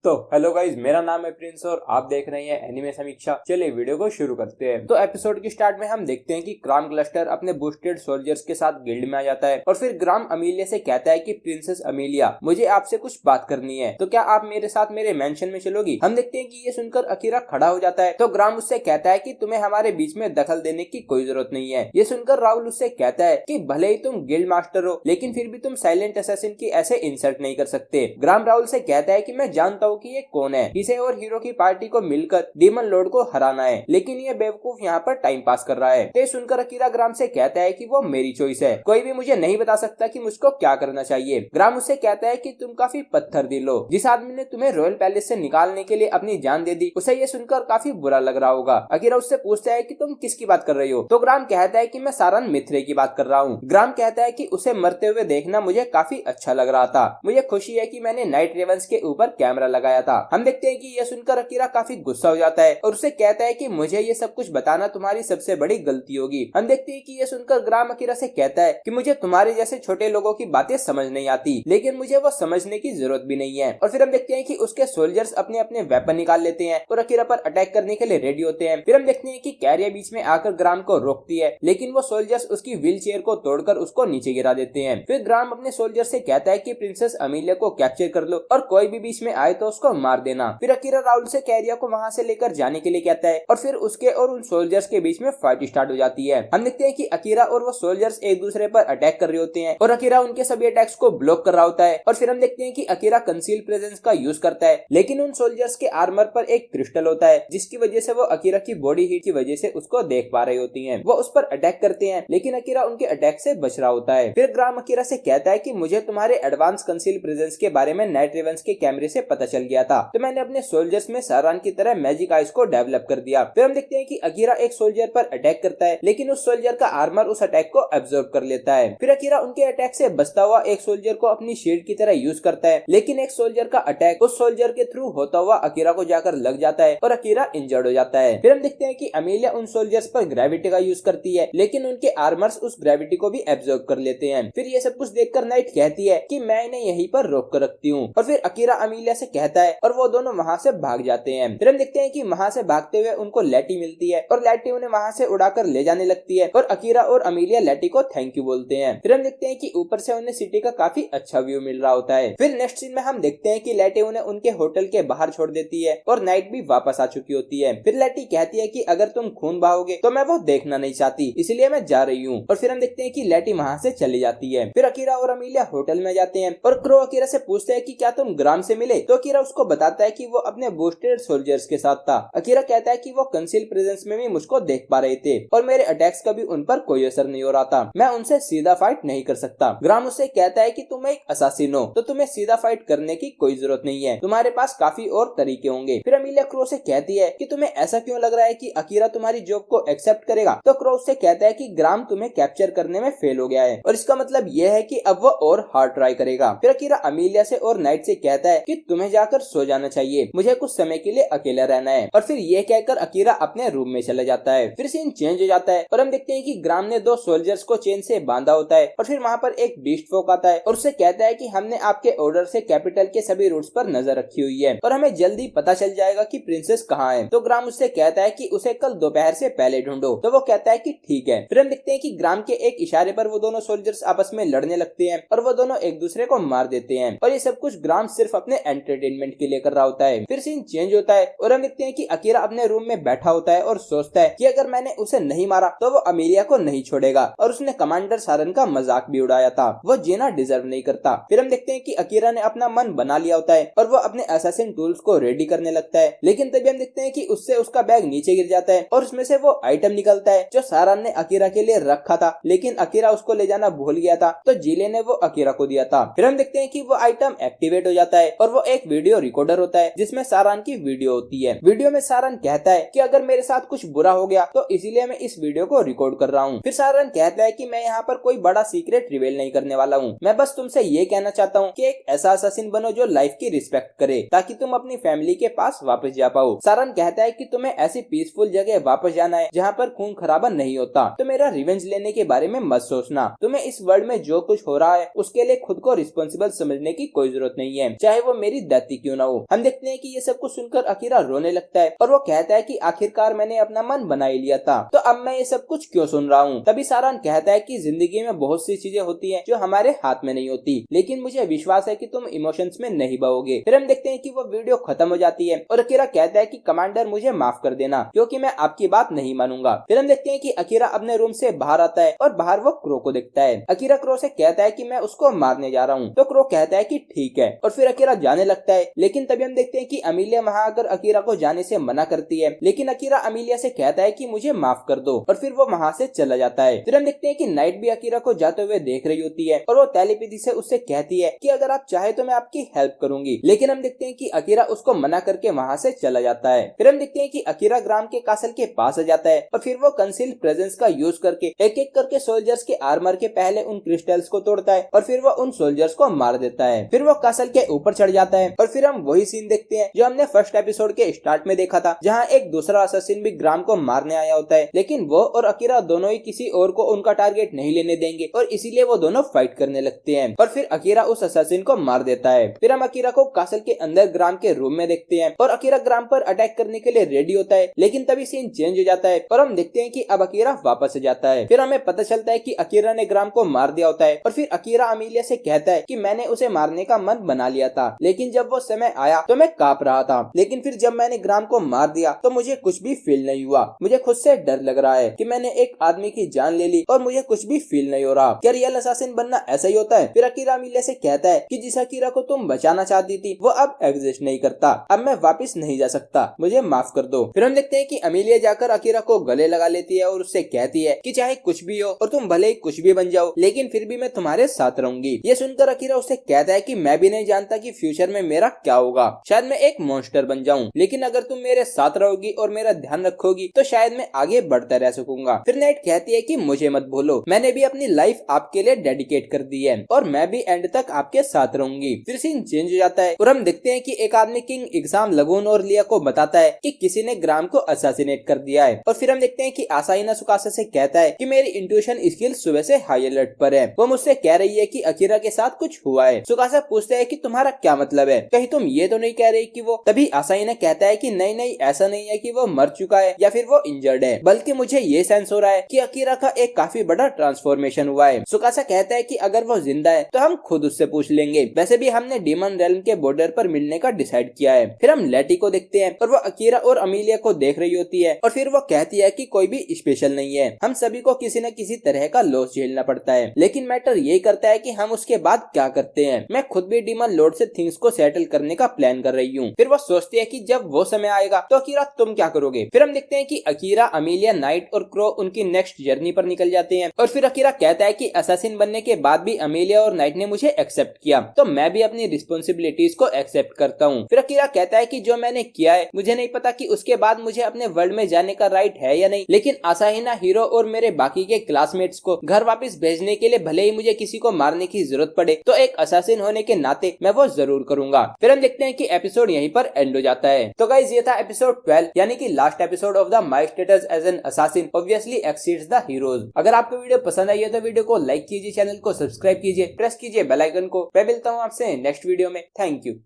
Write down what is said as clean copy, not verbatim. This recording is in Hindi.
तो हेलो गाइज, मेरा नाम है प्रिंस और आप देख रहे हैं एनिमे समीक्षा। चलिए वीडियो को शुरू करते हैं। तो एपिसोड की स्टार्ट में हम देखते हैं कि ग्राम क्लस्टर अपने बूस्टेड सोल्जर्स के साथ गिल्ड में आ जाता है और फिर ग्राम अमीलिया से कहता है कि प्रिंसेस अमीलिया, मुझे आपसे कुछ बात करनी है, तो क्या आप मेरे साथ मेरे मेंशन में चलोगी। हम देखते हैं कि ये सुनकर अकीरा खड़ा हो जाता है तो ग्राम उससे कहता है कि तुम्हें हमारे बीच में दखल देने की कोई जरूरत नहीं है। ये सुनकर राहुल उससे कहता है कि भले ही तुम गिल्ड मास्टर हो, लेकिन फिर भी तुम साइलेंट असैसिन की ऐसे इंसल्ट नहीं कर सकते। ग्राम राहुल से कहता है कि मैं जानता हूँ कि ये कौन है, इसे और हीरो की पार्टी को मिलकर डीमन लॉर्ड को हराना है, लेकिन ये बेवकूफ यहाँ पर टाइम पास कर रहा है। ते सुनकर अकीरा ग्राम से कहता है कि वो मेरी चॉइस है, कोई भी मुझे नहीं बता सकता कि मुझको क्या करना चाहिए। ग्राम उससे कहता है कि तुम काफी पत्थर दिल हो, जिस आदमी ने तुम्हें रॉयल पैलेस से निकालने के लिए अपनी जान दे दी, उसे ये सुनकर काफी बुरा लग रहा होगा। अकीरा उससे पूछता है कि तुम किसकी बात कर रही हो, तो ग्राम कहता है कि मैं सारन मित्रे की बात कर रहा हूँ। ग्राम कहता है कि उसे मरते हुए देखना मुझे काफी अच्छा लग रहा था, मुझे खुशी है कि मैंने नाइट रेवंस के ऊपर कैमरा लगाया था। हम देखते हैं कि यह सुनकर अकीरा काफी गुस्सा हो जाता है और उसे कहता है कि मुझे ये सब कुछ बताना तुम्हारी सबसे बड़ी गलती होगी। हम देखते हैं कि यह सुनकर ग्राम अकीरा से कहता है कि मुझे तुम्हारे जैसे छोटे लोगों की बातें समझ नहीं आती, लेकिन मुझे वो समझने की जरूरत भी नहीं है। और फिर हम देखते हैं कि उसके सोल्जर्स अपने अपने वेपन निकाल लेते हैं और अकीरा पर अटैक करने के लिए रेडी होते हैं। फिर हम देखते हैं कि कैरिया बीच में आकर ग्राम को रोकती है, लेकिन वो सोल्जर्स उसकी व्हील चेयर को तोड़कर उसको नीचे गिरा देते हैं। फिर ग्राम अपने सोल्जर से कहता है कि प्रिंसेस अमीलिया को कैप्चर कर लो और कोई भी बीच में आए तो उसको मार देना। फिर अकीरा राहुल से कैरिया को वहां से लेकर जाने के लिए कहता है और फिर उसके और उन सोल्जर्स के बीच में फाइट स्टार्ट हो जाती है। हम देखते हैं कि अकीरा और वो सोल्जर्स एक दूसरे पर अटैक कर रहे होते हैं और अकीरा उनके सभी अटैक्स को ब्लॉक कर रहा होता है। और फिर हम देखते हैं कि अकीरा कंसील प्रेजेंस का यूज करता है, लेकिन उन सोल्जर्स के आर्मर पर एक क्रिस्टल होता है, जिसकी वजह से वो अकीरा की बॉडी हीट की वजह से उसको देख पा रही होती है। वो उस पर अटैक करते हैं, लेकिन अकीरा उनके अटैक से बच रहा होता है। फिर ग्राम अकीरा से कहता है कि मुझे तुम्हारे एडवांस कंसील प्रेजेंस के बारे में नाइट रेवंस के कैमरे से पता चल गया था, तो मैंने अपने सोल्जर्स में सारान की तरह मैजिक आइस को डेवलप कर दिया। फिर हम देखते हैं कि अकीरा एक सोल्जर पर अटैक करता है, लेकिन उस सोल्जर का आर्मर उस अटैक को एब्जॉर्ब कर लेता है। फिर अकीरा उनके अटैक से बचता हुआ एक सोल्जर को अपनी शील्ड की तरह यूज करता है, लेकिन एक सोल्जर का अटैक उस सोल्जर के थ्रू होता हुआ अकीरा को जाकर लग जाता है और अकीरा इंजर्ड हो जाता है। फिर हम देखते हैं कि अमीलिया उन सोल्जर्स पर ग्रेविटी का यूज करती है, लेकिन उनके आर्मर्स उस ग्रेविटी को भी एब्जॉर्ब कर लेते हैं। फिर ये सब कुछ देखकर नाइट कहती है कि मैं इन्हें यहीं पर रोक कर रखती हूँ, और फिर अकीरा अमीलिया से कहता है और वो दोनों वहाँ से भाग जाते हैं। फिर हम देखते हैं कि वहाँ से भागते हुए उनको लैटी मिलती है और लैटी उन्हें वहाँ से उड़ाकर ले जाने लगती है और अकीरा और अमीलिया लैटी को थैंक यू बोलते हैं। फिर हम देखते हैं कि ऊपर से उन्हें सिटी का काफी अच्छा व्यू मिल रहा होता है। फिर नेक्स्ट सीन में हम देखते हैं कि लैटी उन्हें उनके होटल के बाहर छोड़ देती है और नाइट भी वापस आ चुकी होती है। फिर लैटी कहती है कि अगर तुम खून बहाओगे तो मैं वो देखना नहीं चाहती, इसलिए मैं जा रही हूँ। और फिर हम देखते हैं कि लैटी वहाँ से चली जाती है। फिर अकीरा और अमीलिया होटल में जाते हैं और क्रो अकीरा से पूछते हैं कि क्या तुम ग्राम से मिले, तो अकीरा उसको बताता है कि वो अपने बूस्टेड सोल्जर्स के साथ था। अकीरा कहता है कि वो कंसील प्रेजेंस में भी मुझको देख पा रहे थे और मेरे अटैक्स का भी उन पर कोई असर नहीं हो रहा था, मैं उनसे सीधा फाइट नहीं कर सकता। ग्राम उससे कहता है कि तुम एक असासिन हो, तो तुम्हें सीधा फाइट करने की कोई जरूरत नहीं है, तुम्हारे पास काफी और तरीके होंगे। फिर अमीलिया क्रो से कहती है कि तुम्हें ऐसा क्यों लग रहा है कि अकीरा तुम्हारी जॉब को एक्सेप्ट करेगा, तो क्रो उससे कहता है कि ग्राम तुम्हें कैप्चर करने में फेल हो गया है और इसका मतलब यह है कि अब वो और हार्ड ट्राई करेगा। फिर अकीरा अमीलिया से और नाइट से कहता है कि तुम्हें जाकर सो जाना चाहिए, मुझे कुछ समय के लिए अकेला रहना है। और फिर ये कहकर अकीरा अपने रूम में चला जाता है। फिर सीन चेंज हो जाता है और हम देखते हैं कि ग्राम ने दो सोल्जर्स को चेन से बांधा होता है और फिर वहाँ पर एक बीस्ट फोक आता है और उससे कहता है कि हमने आपके ऑर्डर से कैपिटल के सभी रूट्स पर नजर रखी हुई है और हमें जल्दी पता चल जाएगा कि प्रिंसेस कहाँ है। तो ग्राम उससे कहता है कि उसे कल दोपहर से पहले ढूंढो, तो वो कहता है कि ठीक है। फिर हम देखते हैं कि ग्राम के एक इशारे पर वो दोनों सोल्जर्स आपस में लड़ने लगते हैं और वो दोनों एक दूसरे को मार देते हैं और ये सब कुछ ग्राम सिर्फ अपने एंटरटेनमेंट के लिए कर रहा होता है। फिर सीन चेंज होता है और हम देखते हैं कि अकीरा अपने रूम में बैठा होता है और सोचता है कि अगर मैंने उसे नहीं मारा तो वो अमीलिया को नहीं छोड़ेगा और उसने कमांडर सारन का मजाक भी उड़ाया था, वो जीना डिजर्व नहीं करता। फिर हम देखते हैं कि अकीरा ने अपना मन बना लिया होता है और वो अपने असैसिन टूल्स को रेडी करने लगता है, लेकिन तभी हम देखते हैं कि उससे उसका बैग नीचे गिर जाता है और उसमें से वो आइटम निकलता है जो सारन ने अकीरा के लिए रखा था, लेकिन अकीरा उसको ले जाना भूल गया था, तो जिले ने वो अकीरा को दिया था। फिर हम देखते हैं कि वो आइटम एक्टिवेट हो जाता है और वो एक वीडियो रिकॉर्डर होता है जिसमें सारान की वीडियो होती है। वीडियो में सारान कहता है कि अगर मेरे साथ कुछ बुरा हो गया तो इसीलिए मैं इस वीडियो को रिकॉर्ड कर रहा हूँ। फिर सारान कहता है कि मैं यहाँ पर कोई बड़ा सीक्रेट रिवील नहीं करने वाला हूँ, मैं बस तुमसे ये कहना चाहता हूँ कि एक ऐसा असासिन बनो जो लाइफ की रिस्पेक्ट करे, ताकि तुम अपनी फैमिली के पास वापस जा पाओ। सारान कहता है कि तुम्हें ऐसी पीसफुल जगह वापस जाना है जहाँ पर खून खराबा नहीं होता, तो मेरा रिवेंज लेने के बारे में मत सोचना, तुम्हें इस वर्ल्ड में जो कुछ हो रहा है उसके लिए खुद को रिस्पॉन्सिबल समझने की कोई जरूरत नहीं है, चाहे वो मेरी डेथ कहती क्यों ना हो। हम देखते हैं कि ये सब कुछ सुनकर अकीरा रोने लगता है और वो कहता है कि आखिरकार मैंने अपना मन बना ही लिया था, तो अब मैं ये सब कुछ क्यों सुन रहा हूँ। तभी सारान कहता है कि जिंदगी में बहुत सी चीजें होती हैं जो हमारे हाथ में नहीं होती, लेकिन मुझे विश्वास है कि तुम इमोशंस में नहीं बहोगे। फिर हम देखते हैं कि वो वीडियो खत्म हो जाती है और अकीरा कहता है कि कमांडर मुझे माफ कर देना क्योंकि मैं आपकी बात नहीं मानूंगा। फिर हम देखते हैं कि अकीरा अपने रूम से बाहर आता है और बाहर वो क्रो को देखता है। अकीरा क्रो से कहता है कि मैं उसको मारने जा रहा हूँ, तो क्रो कहता है कि ठीक है और फिर अकीरा जाने लगता है। लेकिन तभी हम देखते हैं कि अमीलिया वहाँ आकर अकीरा को जाने से मना करती है, लेकिन अकीरा अमीलिया से कहता है कि मुझे माफ कर दो और फिर वो वहाँ से चला जाता है। फिर हम देखते हैं कि नाइट भी अकीरा को जाते हुए देख रही होती है और वो टेलीपैथी से उससे कहती है कि अगर आप चाहे तो मैं आपकी हेल्प करूंगी, लेकिन हम देखते हैं कि अकीरा उसको मना करके वहाँ से चला जाता है। फिर हम देखते हैं कि अकीरा ग्राम के कासल के पास आ जाता है और फिर वो कंसील्ड प्रेजेंस का यूज करके एक एक करके सोल्जर्स के आर्मर के पहले उन क्रिस्टल्स को तोड़ता है और फिर वो उन सोल्जर्स को मार देता है। फिर वो कासल के ऊपर चढ़ जाता है और फिर हम वही सीन देखते हैं जो हमने फर्स्ट एपिसोड के स्टार्ट में देखा था, जहाँ एक दूसरा असैसिन भी ग्राम को मारने आया होता है, लेकिन वो और अकीरा दोनों ही किसी और को उनका टारगेट नहीं लेने देंगे और इसीलिए वो दोनों फाइट करने लगते हैं और फिर अकीरा उस असैसिन को मार देता है। फिर हम अकीरा को कासल के अंदर ग्राम के रूम में देखते हैं और अकीरा ग्राम पर अटैक करने के लिए रेडी होता है, लेकिन तभी सीन चेंज हो जाता है और हम देखते हैं कि अब अकीरा वापस आ जाता है। फिर हमें पता चलता है कि अकीरा ने ग्राम को मार दिया होता है और फिर अकीरा अमीलिया से कहता है कि मैंने उसे मारने का मन बना लिया था, लेकिन जब वो समय आया तो मैं कांप रहा था, लेकिन फिर जब मैंने ग्राम को मार दिया तो मुझे कुछ भी फील नहीं हुआ। मुझे खुद से डर लग रहा है कि मैंने एक आदमी की जान ले ली और मुझे कुछ भी फील नहीं हो रहा। क्या रियल असैसिन बनना ऐसा ही होता है? फिर अकीरा अमीलिया से कहता है कि जिस अकीरा को तुम बचाना चाहती थी वो अब एग्जिस्ट नहीं करता, अब मैं वापस नहीं जा सकता, मुझे माफ कर दो। फिर हम देखते हैं कि अमीलिया जाकर अकीरा को गले लगा लेती है और उससे कहती है कि चाहे कुछ भी हो और तुम भले ही कुछ भी बन जाओ, लेकिन फिर भी मैं तुम्हारे साथ रहूंगी। ये सुनकर अकीरा उससे कहता है कि मैं भी नहीं जानता कि फ्यूचर में मेरा क्या होगा, शायद मैं एक मॉन्स्टर बन जाऊं, लेकिन अगर तुम मेरे साथ रहोगी और मेरा ध्यान रखोगी तो शायद मैं आगे बढ़ता रह सकूंगा। फिर नाइट कहती है कि मुझे मत भूलो, मैंने भी अपनी लाइफ आपके लिए डेडिकेट कर दी है और मैं भी एंड तक आपके साथ रहूंगी। फिर सीन चेंज हो जाता है और हम देखते हैं कि एक आदमी किंग एग्जाम लगून और लिया को बताता है कि किसी ने ग्राम को असैसिनेट कर दिया है और फिर हम देखते हैं कि आसाइना सुकासा से कहता है कि मेरी इंट्यूशन स्किल सुबह से हाई अलर्ट पर है। वो मुझसे कह रही है कि अकीरा के साथ कुछ हुआ है। सुकासा पूछता है कि तुम्हारा क्या मतलब है, कहीं तुम ये तो नहीं कह रही कि वो। तभी आसाइना कहता है कि नहीं नहीं, ऐसा नहीं है कि वो मर चुका है या फिर वो इंजर्ड है, बल्कि मुझे ये सेंस हो रहा है कि अकीरा का एक काफी बड़ा ट्रांसफॉर्मेशन हुआ है। सुकासा कहता है कि अगर वो जिंदा है तो हम खुद उससे पूछ लेंगे, वैसे भी हमने डीमन रेल्म के बॉर्डर पर मिलने का डिसाइड किया है। फिर हम लेटी को देखते हैं और वो अकीरा और अमीलिया को देख रही होती है और फिर वो कहती है कि कोई भी स्पेशल नहीं है, हम सभी को किसी न किसी तरह का लॉस झेलना पड़ता है, लेकिन मैटर यही करता है कि हम उसके बाद क्या करते हैं। मैं खुद भी डीमन लॉर्ड से थिंग्स को सेटल करने का प्लान कर रही हूँ। फिर वो सोचती है कि जब वो समय आएगा तो अकीरा तुम क्या करोगे। फिर हम देखते हैं कि अकीरा, अमीलिया, नाइट और क्रो उनकी नेक्स्ट जर्नी पर निकल जाते हैं और फिर अकीरा कहता है कि असैसिन बनने के बाद भी अमीलिया और नाइट ने मुझे एक्सेप्ट किया, तो मैं भी अपनी रिस्पॉन्सिबिलिटीज को एक्सेप्ट करता हूँ। फिर अकीरा कहता है कि जो मैंने किया है मुझे नहीं पता कि उसके बाद मुझे अपने वर्ल्ड में जाने का राइट है या नहीं, लेकिन आसाहिना, हीरो और मेरे बाकी के क्लासमेट्स को घर वापस भेजने के लिए भले ही मुझे किसी को मारने की जरूरत पड़े तो एक असैसिन होने के नाते मैं वो जरूर करूंगा। फिर हम देखते हैं कि एपिसोड यहीं पर एंड हो जाता है। तो गाइस ये था एपिसोड 12 यानी कि last episode of the my status as an assassin obviously exceeds the heroes. अगर आपको वीडियो पसंद आई है तो वीडियो को लाइक कीजिए, चैनल को सब्सक्राइब कीजिए, प्रेस कीजिए बेल आइकन को। मैं मिलता हूँ आपसे नेक्स्ट वीडियो में। Thank you.